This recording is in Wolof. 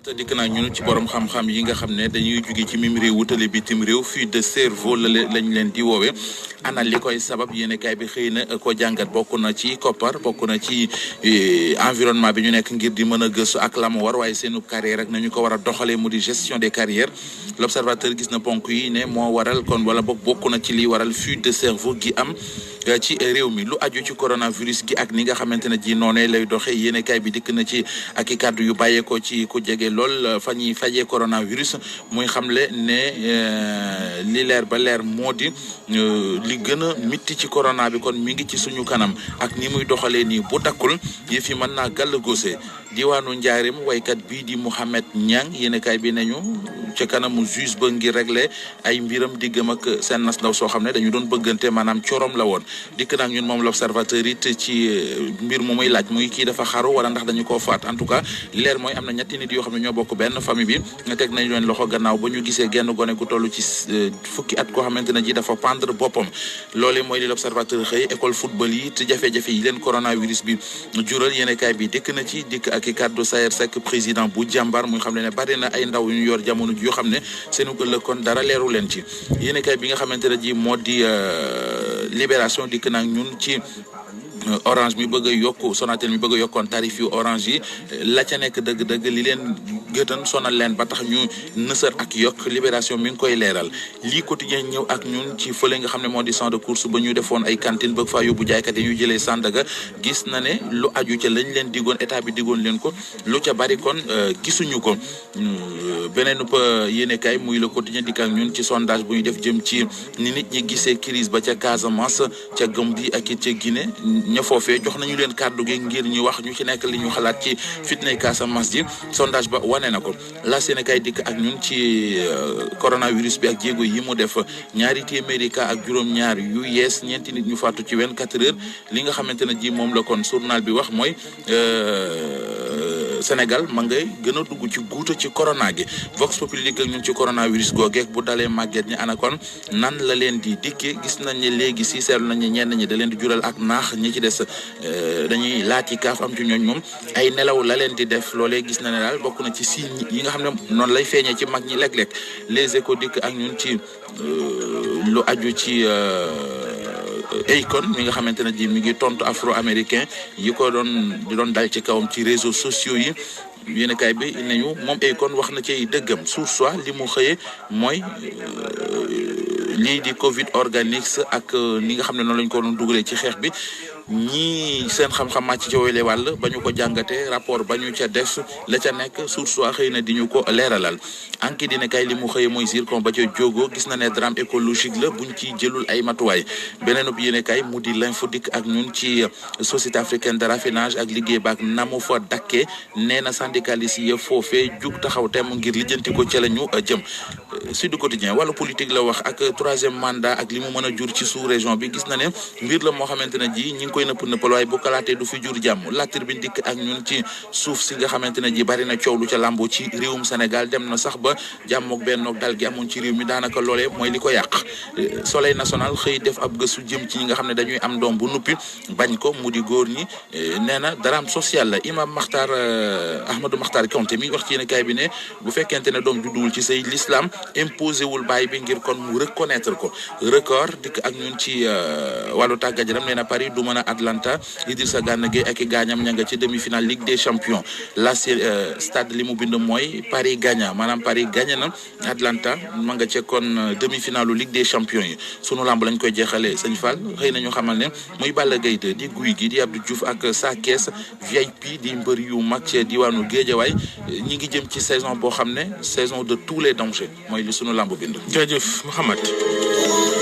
te dikk naa ñun ci borom xam-xam yi nga xam ne dañuy jóge ci mim réew wutale bitim réew fuite de cerveau lañ leen di woowe ana li koy sabab yéenekaay bi xëy na ko jàngat bokk na ci koppar bokk na ci environnement bi ñu nekk ngir di mën a gëstu ak la mu war waaye seenu carrière rek nañu ko war a doxalee mu di gestion des carrières l'observateur gis na ponk yi ne moo waral kon wala bokk na ci li waral fuite de cerveau gi am ci réew mi lu aju ci coronavirus gi ak ni nga xamante ne ji noonee lay doxee yéenekaay bi dikk na ci ak i kàddu yu bàyyeekoo ci ku jege lool fa ñuy fajee coronavirus muy xamle ne li leer ba leer moo di li gën a mitti ci corona bi kon mi ngi ci suñu kanam ak ni muy doxalee nii bu dakkul yëf yi mën naa gàll góose diwaanu Njaareem waykat bii di Mouhamed Niang yéenekaay bi nañu ca kanamu juge ba ngir régler ay mbiram diggam ak seen nas ndaw soo xam ne dañu doon bëggante maanaam corom la woon dikk nag ñun moom l'observateur it ci mbir mu muy laaj muy kii dafa xaru wala ndax dañu koo faat en tout cas leer mooy am na ñetti nit yoo xam ne ñoo bokk benn famille bi nga teg nañ leen loxo gannaaw ba ñu gisee genn gone gu toll ci fukki at koo xamante ne ji dafa pendre boppam loolee mooy li l'observateur xëy école football yi te jafe-jafe yi leen coronavirus bi jural yéenekaay bi dikk na ci dikk ak i kàddu Sayer Seck président bu jàmbar muy xam ne bari na ay ndaw yu ñu yor jamono yoo xam ne seenu ëllëg kon dara leeru leen ci yéenekaay bi nga xamante ne ji moo di Libération dikk nag ñun ci Orange mi bëgg a yokk Sonatel mi bëgg a yokkoon tarif yu Orange yi la ca nekk dëgg-dëgg li leen gëtan sonal leen ba tax ñu nësër ak yokk Libération mi ngi koy leeral lii quotidien ñëw ak ñun ci fële nga xam ne moo di champ de course ba ñu defoon ay cantine bëgg faa yóbbu jaaykat yi ñu jëlee Sandaga gis na ne lu aju ca lañ leen digoon état bi digoon leen ko lu ca bari kon gisuñu ko beneen yéenekaay muy le quotidien dikk ak ñun ci sondage bu ñu def jëm ci ni nit ñi gisee crise ba ca Casamance ca Gambie ak it ca Guinée ña foofee jox nañu leen kàddu gi ngir ñu wax ñu ci nekk li ñu xalaat ci fitnay Casamance ji sondage ba wane na ko la Sénégal dikk ak ñun ci coronavirus bi ak jéego yi mu def ñaari téeméeri cas ak juróom-ñaar yu yees ñeenti nit ñu faatu ci 24 heures li nga xamante ne ji moom la kon journal bi wax mooy Sénégal ma ngay gën a dugg ci guuta ci corona gi Vox Populi dikk ak ñun ci coronavirus googeek bu dalee màgget ñi ana kon nan la leen di dikkee gis nañ ne léegi si seetlu nañ ne ñenn ñi da leen di jural ak naax ñi ci des dañuy laati kaaf am ci ñooñ moom ay nelaw la leen di def loolee gis na ne daal bokk na ci signes yi nga xam ne noonu lay feeñee ci mag ñi léeg-léeg Les Échos dikk ak ñun ci lu aju ci Akon mi nga xamante ne ji mi ngi tontu afro-américain yi ko doon dal ci kawam ci réseaux sociaux yi yéenekaay bi nañu moom Akon wax na ci dëggam Source A li mu xëyee mooy lii di Covid organique ak ni nga xam ne noonu lañ ko doon dugalee ci xeex bi ñii seen xam-xam màcc ci wooyle wàll ba ñu ko jàngatee rapport ba ñu ca def la ca nekk Source A xëy na di ñu ko leeralal Enquête dina kay li mu xëyee mooy zircon ba ca jógoo gis na ne drame écologique la buñ ci jëlul ay matuwaay beneenub yéene kay mu di l'info dikk ak ñun ci société africaine de raffinage ak liggéey baak namu fa dakkee nee na syndicaliste yi foofee jug taxaw temm ngir lijjanti ko ca la ñu jëm Sud Quotidien wàllu politique la wax ak troisième mandat ak li mu mën a jur ci sous région bi gis na ne mbir la moo xamante ne ji ñi ngi koy nëpp nëppal waaye bu kalaatee du fi jur jàmm La Tribune dikk ak ñun ci suuf si nga xamante ne ji bari na coow lu ca làmbo ci réewum Sénégal dem na sax ba jàmmook bennook dal gi amoon ci réew mi daanaka loolee mooy li ko yàq Soleil national xëy def ab gëstu jëm ci ñi nga xam ne dañuy am doom bu nuppi bañ ko mu di góor ñi nee na drame social la imam Makhtar Ahmadou Makhtar Konté mi wax ci yéen kaay bi ne bu fekkente ne doom judduwul ci say l'islam imposé wul baay bi ngir kon mu reconnaître ko Record dikk ak ñun ci wàllu tàggat yaram nee na Paris du mën a Atlanta Idrissa Gana Gueye ak i gaañam ña nga ci demi-finale Ligue des Champions la stade li mu bind mooy Paris gagna maanaam Paris gagné na Atlanta ma nga ca kon demi-finale Ligue des Champions yi sunu lamb lañ koy jeexalee sëñ Fall xëy na ñu xamal ne muy Balla Gaye di Gouye Gui di Abdou Diouf ak Sa Thiès VIP di mbër yu mag ci diwaanu Guédiawaye ñi ngi jëm ci saison boo xam ne saison de tous les dangers mooy li sunu lamb bind. jërëjëf Mouhamed.